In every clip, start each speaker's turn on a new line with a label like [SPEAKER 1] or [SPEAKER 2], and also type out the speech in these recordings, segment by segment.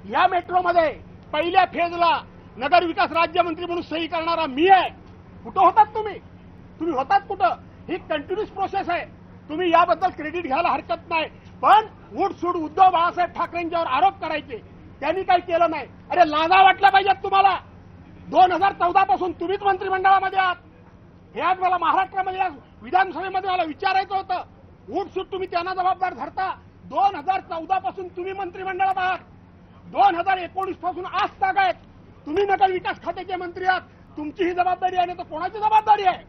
[SPEAKER 1] या मेट्रोमध्ये पहिल्या फेजला नगर विकास राज्यमंत्री म्हणून सही करणारा मी आहे। कुठं होतात तुम्ही होतात कुठं? ही कंटिन्युअस प्रोसेस आहे। तुम्ही याबद्दल क्रेडिट घ्यायला हरकत नाही, पण उठसूट उद्धव बाळासाहेब ठाकरेंच्यावर आरोप करायचे, त्यांनी काही केलं नाही। अरे लाजा वाटल्या पाहिजेत तुम्हाला। 2014 पासून तुम्हीच मंत्रिमंडळामध्ये आहात। हे आज मला महाराष्ट्रामध्ये विधानसभेमध्ये मला विचारायचं होतं। उठसूट तुम्ही त्यांना जबाबदार धरता। 2014 पासून तुम्ही मंत्रिमंडळात आहात, 2019 पासून आज तागायत तुम्ही नगर विकास खात्याचे मंत्री आहात। तुमची ही जबाबदारी आहे, तर कोणाची जबाबदारी आहे?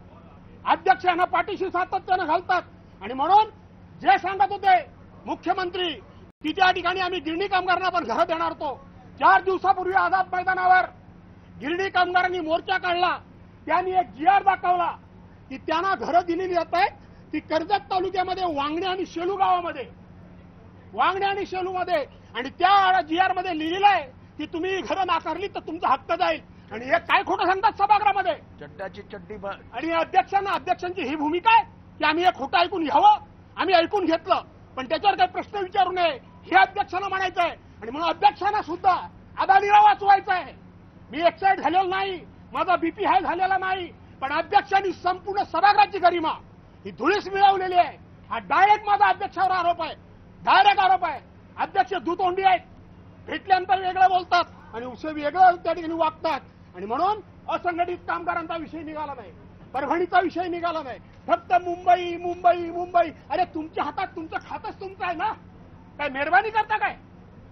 [SPEAKER 1] अध्यक्षांना पाठीशी सातत्यानं घालतात। आणि म्हणून जे सांगत होते मुख्यमंत्री की त्या ठिकाणी आम्ही गिरणी कामगारांना पण घरं देणार होतो, 4 दिवसापूर्वी आझाद मैदानावर गिरणी कामगारांनी मोर्चा काढला। त्यांनी एक जीआर दाखवला की त्यांना घरं दिलेली जात आहेत, ती कर्जत तालुक्यामध्ये वांगणे आणि शेलू गावामध्ये, आणि त्या जीआर मध्ये लिहिलेलं आहे की तुम्ही घरं नाकारली तर तुमचा हक्क जाईल। आणि हे काय खोटं सांगतात सभागृहामध्ये?
[SPEAKER 2] चड्डाची चड्डी।
[SPEAKER 1] आणि अध्यक्षांची ही भूमिका आहे की आम्ही हे खोटं ऐकून घ्यावं। आम्ही ऐकून घेतलं, पण त्याच्यावर काही प्रश्न विचारू नये हे अध्यक्षांना म्हणायचं आहे। आणि म्हणून अध्यक्षांना सुद्धा अदानीला वाचवायचं आहे। मी एक्साइट झालेलो नाही, माझा बीपी हाय झालेला नाही, पण अध्यक्षांनी संपूर्ण सभागृहाची गरिमा ही धुळीस मिळवलेली आहे। हा डायरेक्ट माझा अध्यक्षावर आरोप आहे, डायरेक्ट आरोप आहे। अध्यक्ष दुतोंडी आहेत, भेटल्यानंतर वेगळं बोलतात आणि वेगळं त्या ठिकाणी वागतात। आणि म्हणून असंघटित कामगारांचा विषय निघाला नाही, परभणीचा विषय निघाला नाही, फक्त मुंबई मुंबई मुंबई। अरे तुमच्या हातात तुमचं खातच तुमचं आहे ना, काय मेहरबानी करता? काय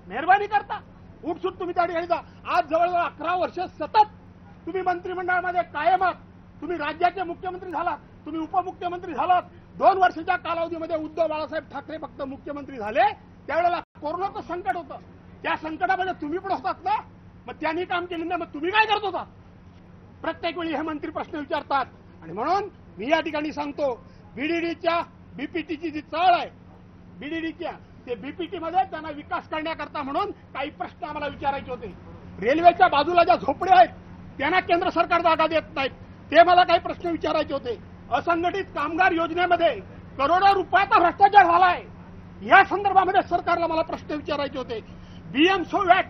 [SPEAKER 1] मेहरबानी करता? उठसूट तुम्ही त्या ठिकाणी जा। आज जवळजवळ 11 वर्ष सतत तुम्ही मंत्रिमंडळामध्ये कायम आहात। तुम्ही राज्याचे मुख्यमंत्री झालात, तुम्ही उपमुख्यमंत्री झालात। 2 वर्षाच्या कालावधीमध्ये उद्धव बाळासाहेब ठाकरे फक्त मुख्यमंत्री झाले, त्यावेळेला कोरोनाचं संकट होतं, त्या संकटामध्ये तुम्ही पण होतात ना। मग त्यांनी काम केलं नाही, मग तुम्ही काय करत होता? प्रत्येक वेळी हे मंत्री प्रश्न विचारतात। आणि म्हणून मी या ठिकाणी सांगतो, बीडीडीच्या बीपीटीची जी चाळ आहे, बीडीडीच्या ते बीपीटी मध्ये त्यांना विकास करण्याकरता म्हणून काही प्रश्न आम्हाला विचारायचे होते। रेल्वेच्या बाजूला ज्या झोपड्या आहेत त्यांना केंद्र सरकार जागा देत नाहीत, ते मला काही प्रश्न विचारायचे होते। असंघटित कामगार योजनेमध्ये करोडो रुपयाचा भ्रष्टाचार झालाय, या संदर्भामध्ये सरकारला मला प्रश्न विचारायचे होते। बीएमसो वॅट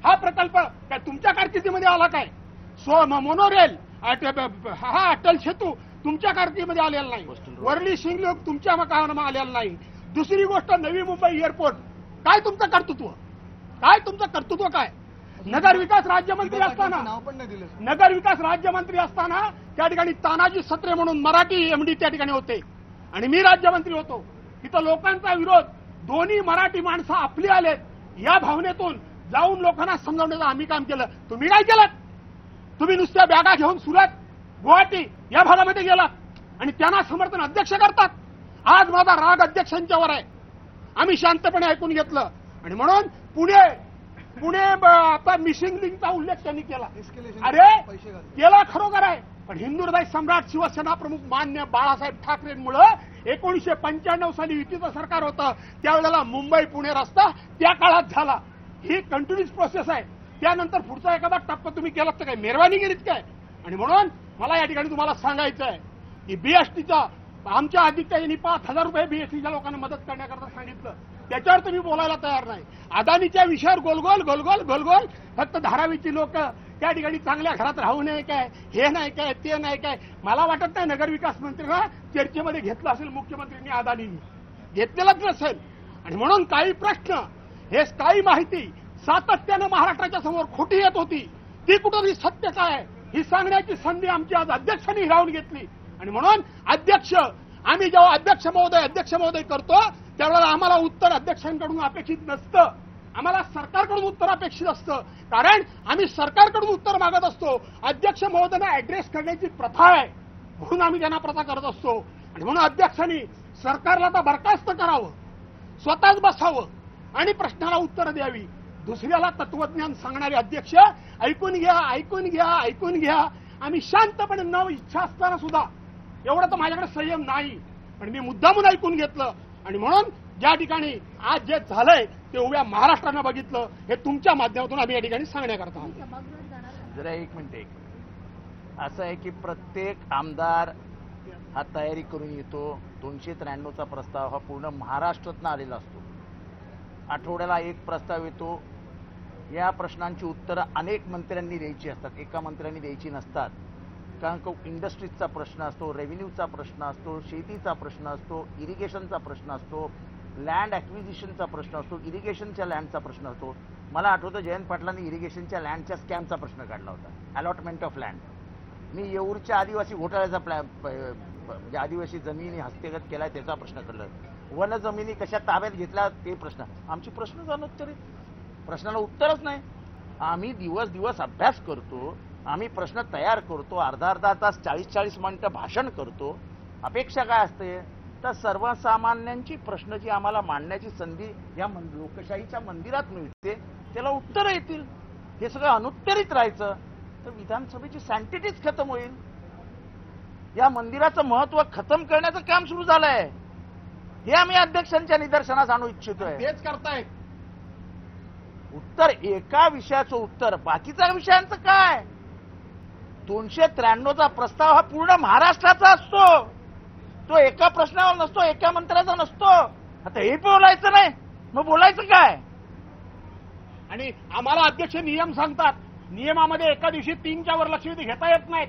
[SPEAKER 1] हा प्रकल्प काय तुमच्या कारकिर्दीमध्ये आला काय? मोनोरेल हा अटल सेतू तुमच्या कारकिर्दीमध्ये आलेला नाही, वरली शिंगलोक तुमच्या कामामध्ये आलेला नाही। दुसरी गोष्ट नवी मुंबई एअरपोर्ट, काय तुमचं कर्तृत्व? काय? नगर विकास राज्यमंत्री असताना त्या ठिकाणी तानाजी सत्रे म्हणून मराठी एमडी त्या ठिकाणी होते आणि मी राज्यमंत्री होतो। तिथं लोकांचा विरोध, दोन्ही मराठी माणसं आपली आलेत या भावनेतून जाऊन लोकांना समजावण्याचं आम्ही काम केलं। तुम्ही काय केलं? तुम्ही नुसत्या बॅगा घेऊन सुरत गुवाहाटी या भागामध्ये गेलात आणि त्यांना समर्थन अध्यक्ष करतात। आज माझा राग अध्यक्षांच्यावर आहे, आम्ही शांतपणे ऐकून घेतलं। आणि म्हणून पुणे आता मिसिंग लिंकचा उल्लेख त्यांनी केला। अरे केला खरोखर आहे, पण हिंदुहृदय सम्राट शिवसेना प्रमुख मान्य बाळासाहेब ठाकरेंमुळे 1995 साली युतीचं सरकार होतं, त्यावेळेला मुंबई पुणे रस्ता त्या काळात झाला। ही कंटिन्युअस प्रोसेस आहे। त्यानंतर पुढचा एखादा टप्पा तुम्ही केलात तर काय मेहरबानी केलीत काय? आणि म्हणून मला या ठिकाणी तुम्हाला सांगायचं आहे की बीएसटीचा आमच्या अधिकाऱ्यांनी 5,000 रुपये बीएसटीच्या लोकांना मदत करण्याकरता सांगितलं, त्याच्यावर तुम्ही बोलायला तयार नाही। अदानीच्या विषयावर गोलगोल फक्त धारावीची लोक त्या ठिकाणी चांगल्या घरात राहू नये काय, हे नाही काय, ते नाही काय। मला वाटत नाही नगर विकास मंत्र्यांना चर्चेमध्ये घेतलं असेल मुख्यमंत्र्यांनी, अदानींनी घेतलेलंच नसेल। आणि म्हणून काही प्रश्न, हे काही माहिती सातत्यानं महाराष्ट्राच्या समोर खोटी येत होती, ती कुठेतरी सत्य काय आहे ही सांगण्याची संधी आमची आज अध्यक्षांनी हिरावून घेतली। आणि म्हणून आम्ही जेव्हा अध्यक्ष महोदय करतो त्यावेळेला आम्हाला उत्तर अध्यक्षांकडून अपेक्षित नसतं, आम्हाला सरकारकडून उत्तर अपेक्षित असतं, कारण आम्ही सरकारकडून उत्तर मागत असतो। अध्यक्ष महोदयांना ऍड्रेस करण्याची प्रथा आहे, म्हणून आम्ही त्यांना प्रथा करत असतो। आणि म्हणून अध्यक्षांनी सरकारला तर बरखास्त करावं, स्वतःच बसावं आणि प्रश्नाला उत्तर द्यावी। दुसऱ्याला तत्वज्ञान सांगणारे अध्यक्ष ऐकून घ्या। आम्ही शांतपणे न इच्छा असताना सुद्धा, एवढं तर माझ्याकडे संयम नाही, पण मी मुद्दामून ऐकून घेतलं। आणि म्हणून ज्या ठिकाणी आज जे झालंय ते उभ्या महाराष्ट्रानं बघितलं, हे तुमच्या माध्यमातून आम्ही या ठिकाणी सांगण्याकरता।
[SPEAKER 2] जरा एक मिनिट, असं आहे की प्रत्येक आमदार हा तयारी करून येतो। 293चा प्रस्ताव हा पूर्ण महाराष्ट्रातून आलेला असतो, आठवड्याला एक प्रस्ताव येतो, या प्रश्नांची उत्तरं अनेक मंत्र्यांनी द्यायची असतात, एका मंत्र्यांनी द्यायची नसतात. कारण इंडस्ट्रीजचा प्रश्न असतो, रेव्हेन्यूचा प्रश्न असतो, शेतीचा प्रश्न असतो, इरिगेशनचा प्रश्न असतो, लँड ॲक्विजिशनचा प्रश्न असतो, इरिगेशनच्या लँडचा प्रश्न असतो. मला आठवतं जयंत पाटलांनी इरिगेशनच्या लँडच्या स्कॅमचा प्रश्न काढला होता, अलॉटमेंट ऑफ लँड. मी येऊरच्या आदिवासी घोटाळ्याचा म्हणजे आदिवासी जमिनी हस्तगत केलाय त्याचा प्रश्न काढला. वन जमिनी कशा ताब्यात घेतल्या ते प्रश्न. आमची प्रश्न अनुत्तरित, प्रश्नाला उत्तरच नाही. आम्ही दिवस दिवस अभ्यास करतो, आम्ही प्रश्न तयार करतो, अर्धा तास 40 मिनिटं भाषण करतो. अपेक्षा काय असते तर सर्वसामान्यांची प्रश्न जी आम्हाला मांडण्याची संधी या लोकशाहीच्या मंदिरात मिळते त्याला उत्तरं येतील. हे सगळं अनुत्तरित राहायचं तर विधानसभेची सँटिटीच खतम होईल. या मंदिराचं महत्व खतम करण्याचं काम सुरू झालंय. हे आम्ही अध्यक्षांच्या निदर्शनास आणू इच्छितोय.
[SPEAKER 1] तेच करतायत.
[SPEAKER 2] उत्तर एका विषयाचं उत्तर, बाकीच्या विषयांचं काय? 293चा प्रस्ताव हा पूर्ण महाराष्ट्राचा असतो. तो एका प्रश्नावर नसतो, एका मंत्र्याचा नसतो. आता हे बोलायचं नाही, मग बोलायचं काय?
[SPEAKER 1] आणि आम्हाला अध्यक्ष नियम सांगतात, नियमामध्ये एका दिवशी 3च्या वर लक्षवेधी घेता येत नाहीत.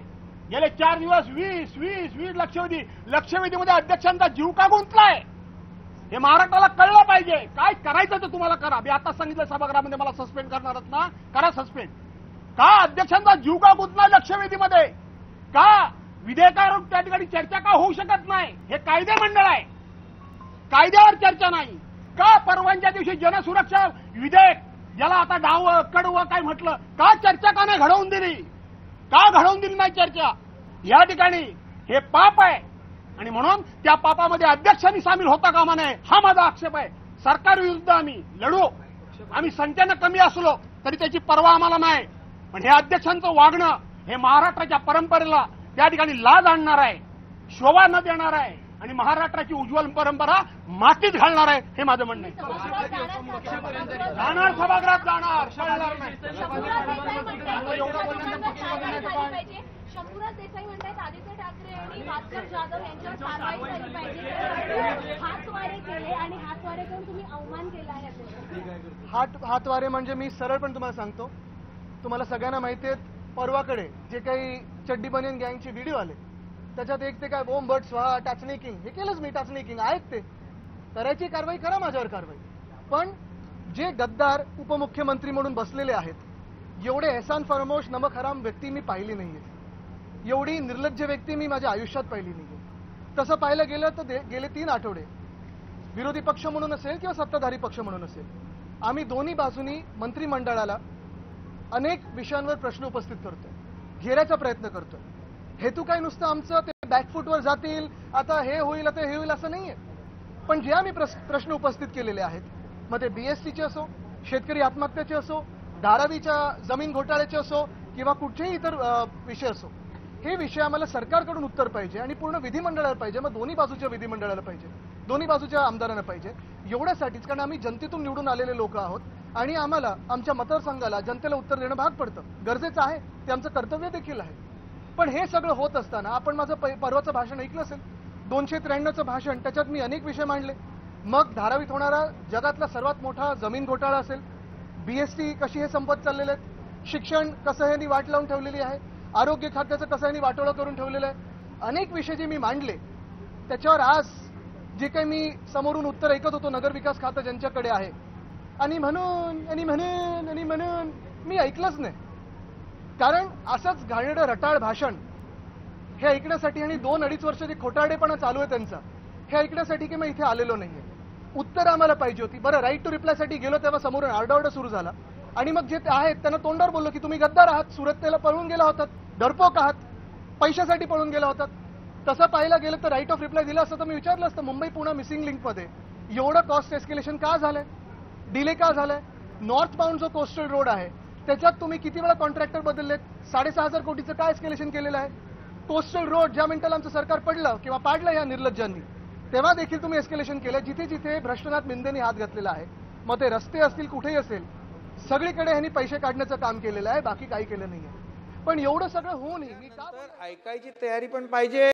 [SPEAKER 1] गेले 4 दिवस 20 लक्षवेधीमध्ये अध्यक्षांचा जीव का गुंतलाय हे महाराष्ट्राला कळलं पाहिजे. काय करायचं तर तुम्हाला करा. मी आता सांगितलं सभागृहामध्ये मला सस्पेंड करणार आहात ना, करा सस्पेंड. का अध्यक्षांचा जीव का गुंतला लक्षवेधीमध्ये? का विधेयकावर त्या ठिकाणी चर्चा का होऊ शकत नाही? हे कायदे मंडळ आहे, कायद्यावर चर्चा नाही का? परवानच्या दिवशी जनसुरक्षा विधेयक ज्याला आता डाव कडवं काय म्हटलं, का चर्चा का नाही घडवून दिली? का घडवून दिली नाही चर्चा? या ठिकाणी हे पाप आहे आणि म्हणून त्या पापामध्ये अध्यक्षांनी सामील होता कामा नये हा माझा आक्षेप आहे. सरकार विरुद्ध आम्ही लढू. आम्ही संख्येनं कमी असलो तरी त्याची पर्वा आम्हाला नाही. पण हे अध्यक्षांचं वागणं हे महाराष्ट्राच्या परंपरेला त्या ठिकाणी लाज आणणार आहे, शोभा न देणार आहे आणि महाराष्ट्राची उज्ज्वल परंपरा मातीत घालणार आहे. हे माझं म्हणणं आहे. जाणार सभागृहात जाणार, शळणार नाही.
[SPEAKER 3] शंभूराज देसाई म्हणतात आदित्य ठाकरे आणि भास्कर जाधव यांच्यावर कारवाई झाली पाहिजे. हातवारे केले आणि हातवारे करून तुम्ही अवमान केला आहे.
[SPEAKER 4] हातवारे म्हणजे मी सरळ पण तुम्हाला सांगतो, तुम्हाला सगळ्यांना माहिती आहे परवाकडे जे काही चड्डी बनियन गँगचे व्हिडिओ आले त्याच्यात एक ते काय बोंब बट स्वाहा टाचणी किंग हे केलंच मी. टाचणी किंग आहेत ते करायची कारवाई करा, माझ्यावर कारवाई. पण जे गद्दार उपमुख्यमंत्री म्हणून बसलेले आहेत, एवढे एहसान फरामोश नमक हराम व्यक्ती मी पाहिली नाहीये. एवढी निर्लज्ज व्यक्ती मी माझ्या आयुष्यात पाहिली नाहीये. तसं पाहिलं गेलं तर गेले 3 आठवडे विरोधी पक्ष म्हणून असेल किंवा सत्ताधारी पक्ष म्हणून असेल, आम्ही दोन्ही बाजूनी मंत्रिमंडळाला अनेक विषयांवर प्रश्न उपस्थित करतोय, घेण्याचा प्रयत्न करतोय. हेतू काय नुसतं आमचं ते बॅकफूटवर जातील, आता हे होईल आता हे होईल असं नाहीये. पण जे आम्ही प्रश्न उपस्थित केलेले आहेत, मग ते बीएससीचे असो, शेतकरी आत्महत्येचे असो, धारावीच्या जमीन घोटाळ्याचे असो किंवा कुठचेही इतर विषय असो, हे विषय आम्हाला सरकारकडून उत्तर पाहिजे आणि पूर्ण विधिमंडळाला पाहिजे. मग दोन्ही बाजूच्या विधिमंडळाला पाहिजे, दोन्ही बाजूच्या आमदारांना पाहिजे. एवढ्यासाठीच, कारण आम्ही जनतेतून निवडून आलेले लोक आहोत आणि आम्हाला आमच्या मतदारसंघाला जनतेला उत्तर देणं भाग पडतं, गरजेचं आहे, ते आमचं कर्तव्य देखील आहे. पण हे सगळं होत असताना आपण माझं परवाचं भाषण ऐकलं असेल, 293चं भाषण, त्याच्यात मी अनेक विषय मांडले. मग धारावीत होणारा जगातला सर्वात मोठा जमीन घोटाळा असेल, बीएसटी कशी हे संपत चाललेले आहेत, शिक्षण कसं ह्यांनी वाट लावून ठेवलेली आहे, आरोग्य खात्याचं कसं ह्यांनी वाटोळं करून ठेवलेलं आहे, अनेक विषय जे मी मांडले त्याच्यावर आज जे काही मी समोरून उत्तर ऐकत होतो नगरविकास खातं ज्यांच्याकडे आहे, आणि म्हणून मी ऐकलंच नाही. कारण असंच घाणेरडं रटाळ भाषण हे ऐकण्यासाठी आणि 2-2.5 वर्ष जे खोटारडेपणा चालू आहे त्यांचा, हे ऐकण्यासाठी की मी इथे आलेलो नाहीये. उत्तर आम्हाला पाहिजे होती. बरं, राईट टू रिप्लायसाठी गेलो तेव्हा समोरून आरडाओरडा सुरू झाला आणि मग जे आहेत त्यांना तोंडावर बोललो की तुम्ही गद्दार आहात, सुरतेला पळून गेला होतात, डरपोक आहात, पैशासाठी पळून गेला होतात. तसं पाहायला गेलं तर राईट ऑफ रिप्लाय दिला असतं तर मी विचारलं असतं मुंबई पुणे मिसिंग लिंकमध्ये एवढं कॉस्ट एस्केलेशन का झालंय, डिले का झालाय? नॉर्थ बाउंड जो कोस्टल रोड आहे त्याच्यात तुम्ही किती वेळा कॉन्ट्रॅक्टर बदललेत, 6,500 कोटीचं काय एस्केलेशन केलेलं आहे? कोस्टल रोड ज्या मिनिटाला आमचं सरकार पडलं किंवा पाडलं या निर्लज्जांनी, तेव्हा देखील तुम्ही एस्केलेशन केलं. जिथे जिथे भ्रष्टनाथ मिंदेनी हात घातलेला आहे, मग ते रस्ते असतील कुठेही असेल, सगळीकडे ह्यांनी पैसे काढण्याचं काम केलेलं आहे, बाकी काही केलं नाहीये. पण एवढं सगळं होऊनही मी का
[SPEAKER 5] ऐकायची तयारी पण पाहिजे.